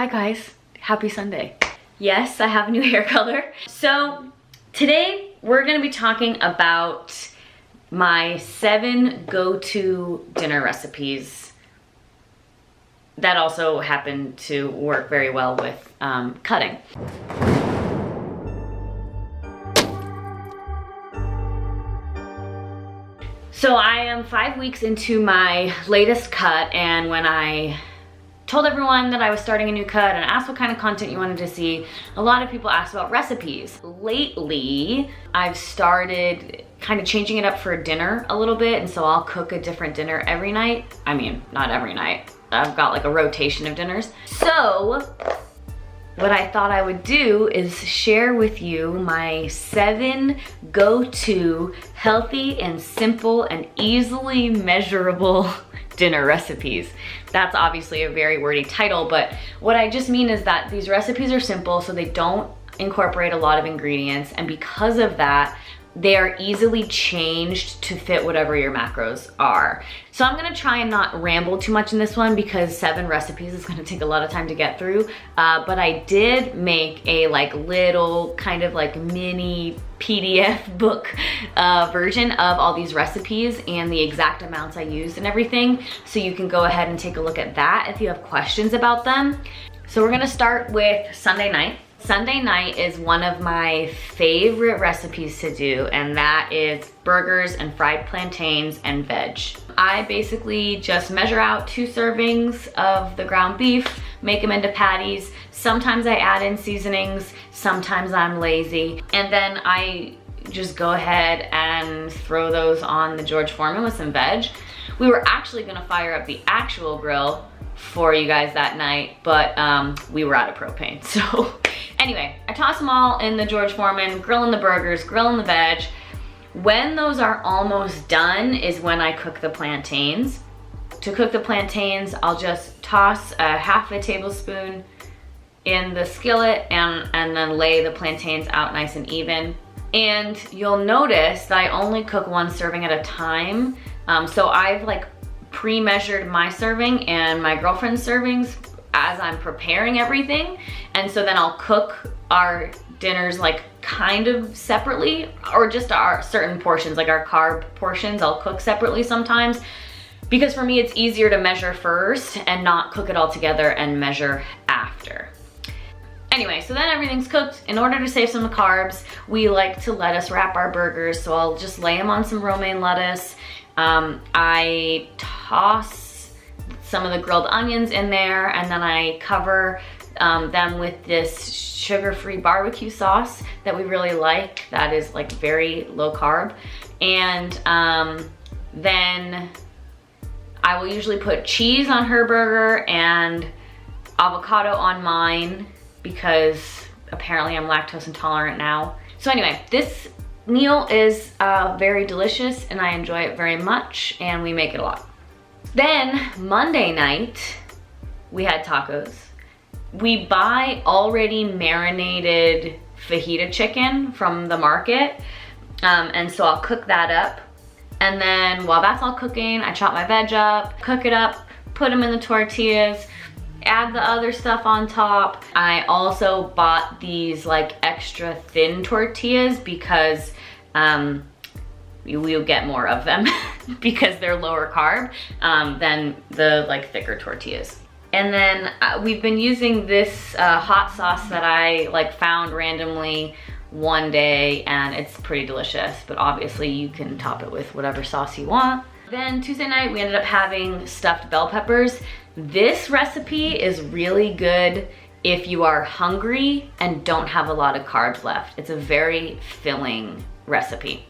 Hi guys, happy Sunday. Yes, I have a new hair color. So today we're gonna be talking about my 7 go-to dinner recipes that also happen to work very well with cutting. So I am 5 weeks into my latest cut, and when I told everyone that I was starting a new cut and asked what kind of content you wanted to see, a lot of people asked about recipes. Lately, I've started kind of changing it up for dinner a little bit, and so I'll cook a different dinner every night. I mean, not every night. I've got like a rotation of dinners. So what I thought I would do is share with you my 7 go-to healthy and simple and easily measurable dinner recipes. That's obviously a very wordy title, but what I just mean is that these recipes are simple, so they don't incorporate a lot of ingredients, and because of that, they are easily changed to fit whatever your macros are. So I'm gonna try and not ramble too much in this one because 7 recipes is gonna take a lot of time to get through. But I did make a little kind of like mini PDF book version of all these recipes and the exact amounts I used and everything. So you can go ahead and take a look at that if you have questions about them. So we're gonna start with Sunday night. Sunday night is one of my favorite recipes to do, and that is burgers and fried plantains and veg. I basically just measure out 2 servings of the ground beef, make them into patties. Sometimes I add in seasonings, sometimes I'm lazy, and then I just go ahead and throw those on the George Foreman with some veg. We were actually gonna fire up the actual grill for you guys that night, but we were out of propane. So anyway, I toss them all in the George Foreman, grilling the burgers, grilling the veg. When those are almost done is when I cook the plantains. To cook the plantains, I'll just toss a half a tablespoon in the skillet and then lay the plantains out nice and even. And you'll notice that I only cook 1 serving at a time. So I've pre-measured my serving and my girlfriend's servings as I'm preparing everything, and so then I'll cook our dinners kind of separately, or just our certain portions, like our carb portions, I'll cook separately sometimes, because for me it's easier to measure first and not cook it all together and measure after. Anyway, so then everything's cooked. In order to save some carbs, we like to lettuce wrap our burgers, so I'll just lay them on some romaine lettuce. I toss some of the grilled onions in there, and then I cover them with this sugar-free barbecue sauce that we really like, that is very low carb. And then I will usually put cheese on her burger and avocado on mine, because apparently I'm lactose intolerant now. So anyway, this meal is very delicious and I enjoy it very much, and we make it a lot. Then Monday night, we had tacos. We buy already marinated fajita chicken from the market, and so I'll cook that up. And then while that's all cooking, I chop my veg up, cook it up, put them in the tortillas, add the other stuff on top. I also bought these extra thin tortillas because we'll get more of them because they're lower carb than the thicker tortillas. And then we've been using this hot sauce that I found randomly one day, and it's pretty delicious, but obviously you can top it with whatever sauce you want. Then Tuesday night, we ended up having stuffed bell peppers. This recipe is really good if you are hungry and don't have a lot of carbs left. It's a very filling recipe.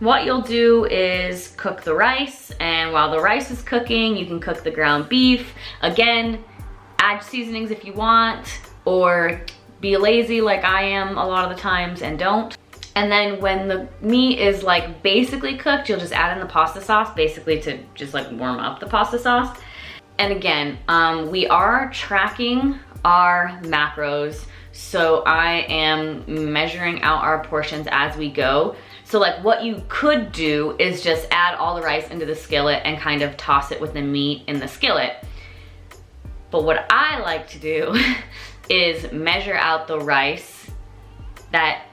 What you'll do is cook the rice, and while the rice is cooking, you can cook the ground beef. Again, add seasonings if you want, or be lazy like I am a lot of the times and don't. And then when the meat is basically cooked, you'll just add in the pasta sauce, basically to just warm up the pasta sauce. And again, we are tracking our macros, so I am measuring out our portions as we go. So what you could do is just add all the rice into the skillet and kind of toss it with the meat in the skillet. But what I like to do is measure out the rice that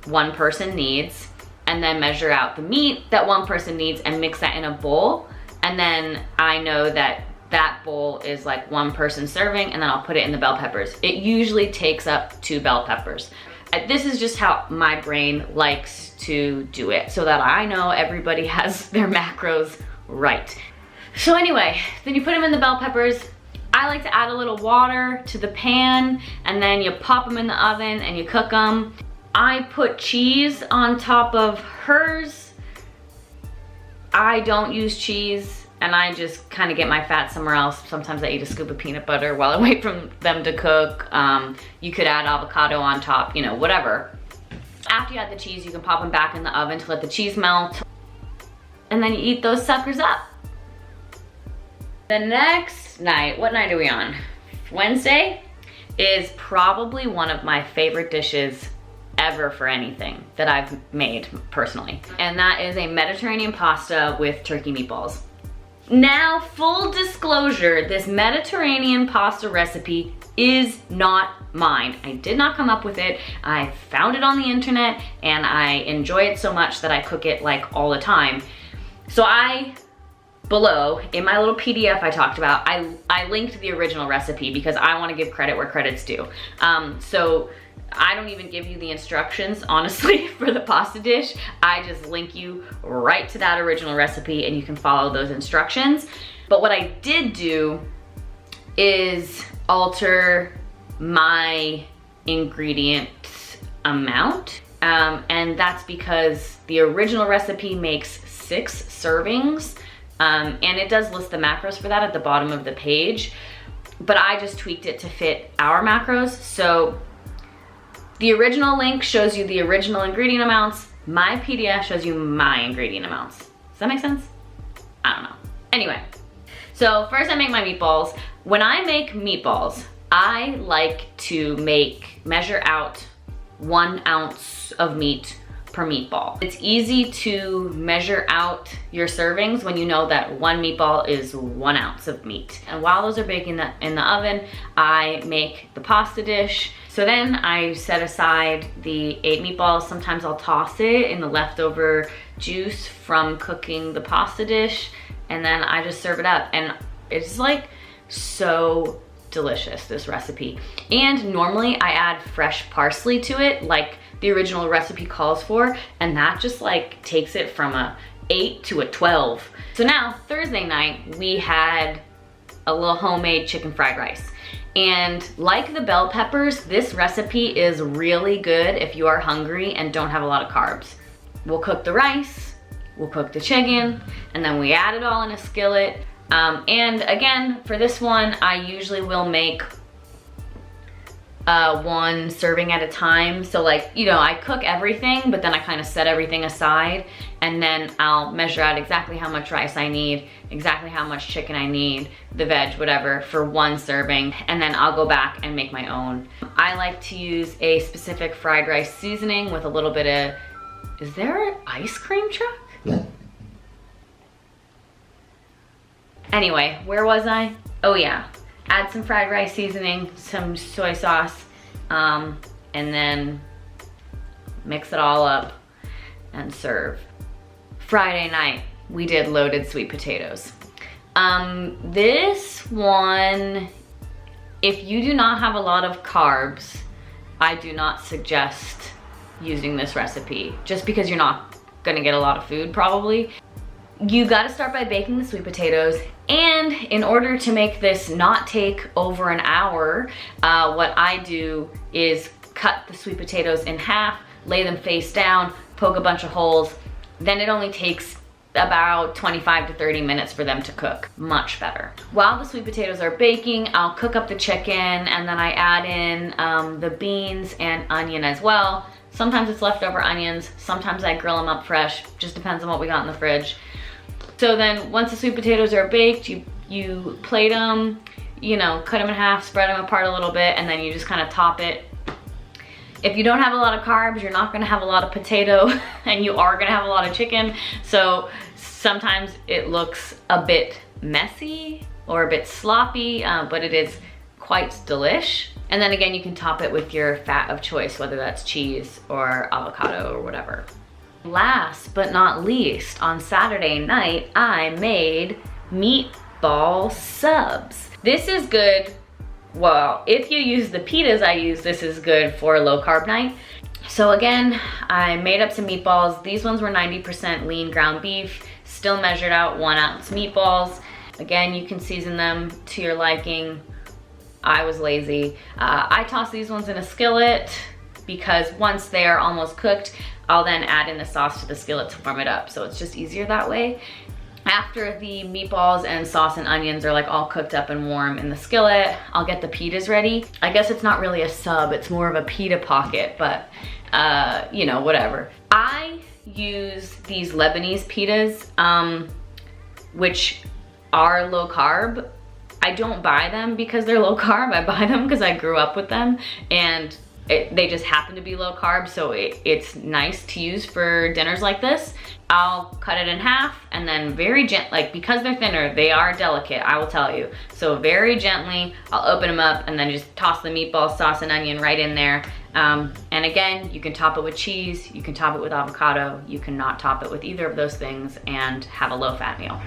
one person needs, and then measure out the meat that one person needs and mix that in a bowl. And then I know that that bowl is like one person serving, and then I'll put it in the bell peppers. It usually takes up 2 bell peppers. This is just how my brain likes to do it, so that I know everybody has their macros right. So anyway, then you put them in the bell peppers. I like to add a little water to the pan, and then you pop them in the oven and you cook them. I put cheese on top of hers. I don't use cheese, and I just kind of get my fat somewhere else. Sometimes I eat a scoop of peanut butter while I wait for them to cook. You could add avocado on top, you know, whatever. After you add the cheese, you can pop them back in the oven to let the cheese melt. And then you eat those suckers up. The next night, what night are we on? Wednesday is probably one of my favorite dishes ever for anything that I've made personally. And that is a Mediterranean pasta with turkey meatballs. Now, full disclosure, this Mediterranean pasta recipe is not mine. I did not come up with it. I found it on the internet and I enjoy it so much that I cook it like all the time. So below, in my little PDF I talked about, I linked the original recipe because I want to give credit where credit's due. So I don't even give you the instructions, honestly, for the pasta dish. I just link you right to that original recipe and you can follow those instructions. But what I did do is alter my ingredient amount. And that's because the original recipe makes 6 servings. And it does list the macros for that at the bottom of the page. But I just tweaked it to fit our macros. So the original link shows you the original ingredient amounts. My PDF shows you my ingredient amounts. Does that make sense? I don't know. Anyway, so first I make my meatballs. When I make meatballs, I like to measure out 1 ounce of meat per meatball. It's easy to measure out your servings when you know that 1 meatball is 1 ounce of meat. And while those are baking in the oven, I make the pasta dish. So then I set aside the 8 meatballs. Sometimes I'll toss it in the leftover juice from cooking the pasta dish, and then I just serve it up. And it's like so delicious, this recipe. And normally I add fresh parsley to it, like the original recipe calls for, and that just like takes it from a 8 to a 12. So now, Thursday night, we had a little homemade chicken fried rice. And like the bell peppers, this recipe is really good if you are hungry and don't have a lot of carbs. We'll cook the rice, we'll cook the chicken, and then we add it all in a skillet. And again, for this one, I usually will make 1 serving at a time. So like, you know, I cook everything, but then I kind of set everything aside, and then I'll measure out exactly how much rice I need, exactly how much chicken I need, the veg, whatever, for 1 serving, and then I'll go back and make my own. I like to use a specific fried rice seasoning with a little bit of, is there an ice cream truck? Yeah. Anyway, where was I? Oh yeah. Add some fried rice seasoning, some soy sauce, and then mix it all up and serve. Friday night, we did loaded sweet potatoes. This one, if you do not have a lot of carbs, I do not suggest using this recipe, just because you're not gonna get a lot of food probably. You gotta start by baking the sweet potatoes, and in order to make this not take over an hour, what I do is cut the sweet potatoes in half, lay them face down, poke a bunch of holes, then it only takes about 25 to 30 minutes for them to cook. Much better. While the sweet potatoes are baking, I'll cook up the chicken, and then I add in the beans and onion as well. Sometimes it's leftover onions, sometimes I grill them up fresh, just depends on what we got in the fridge. So then once the sweet potatoes are baked, you plate them, you know, cut them in half, spread them apart a little bit, and then you just kind of top it. If you don't have a lot of carbs, you're not gonna have a lot of potato, and you are gonna have a lot of chicken. So sometimes it looks a bit messy, or a bit sloppy, but it is quite delish. And then again, you can top it with your fat of choice, whether that's cheese or avocado or whatever. Last but not least, on Saturday night, I made meatball subs. This is good. Well, if you use the pitas I use, this is good for a low carb night. So again, I made up some meatballs. These ones were 90% lean ground beef, still measured out 1 ounce meatballs. Again, you can season them to your liking. I was lazy. I toss these ones in a skillet because once they are almost cooked, I'll then add in the sauce to the skillet to warm it up. So it's just easier that way. After the meatballs and sauce and onions are like all cooked up and warm in the skillet, I'll get the pitas ready. I guess it's not really a sub, it's more of a pita pocket, but you know, whatever. I use these Lebanese pitas, which are low carb. I don't buy them because they're low carb. I buy them because I grew up with them, and they just happen to be low carb, so it's nice to use for dinners like this. I'll cut it in half and then very gently, like because they're thinner, they are delicate, I will tell you. So very gently, I'll open them up and then just toss the meatball, sauce, and onion right in there. And again, you can top it with cheese, you can top it with avocado, you cannot top it with either of those things and have a low-fat meal.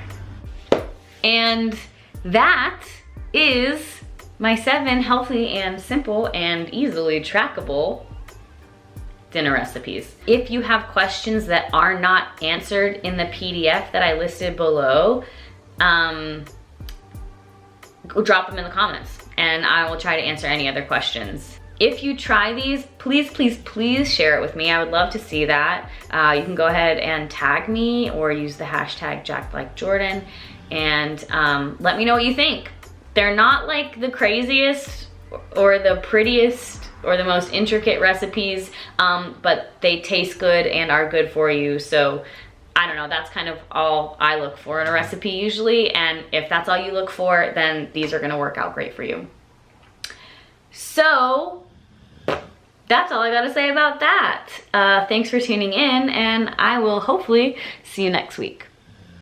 And that is my 7 healthy and simple and easily trackable dinner recipes. If you have questions that are not answered in the PDF that I listed below, drop them in the comments and I will try to answer any other questions. If you try these, please, please, please share it with me. I would love to see that. You can go ahead and tag me or use the hashtag JackLikeJordan and let me know what you think. They're not like the craziest or the prettiest or the most intricate recipes, but they taste good and are good for you. So I don't know, that's kind of all I look for in a recipe usually. And if that's all you look for, then these are gonna work out great for you. So that's all I gotta say about that. Thanks for tuning in, and I will hopefully see you next week.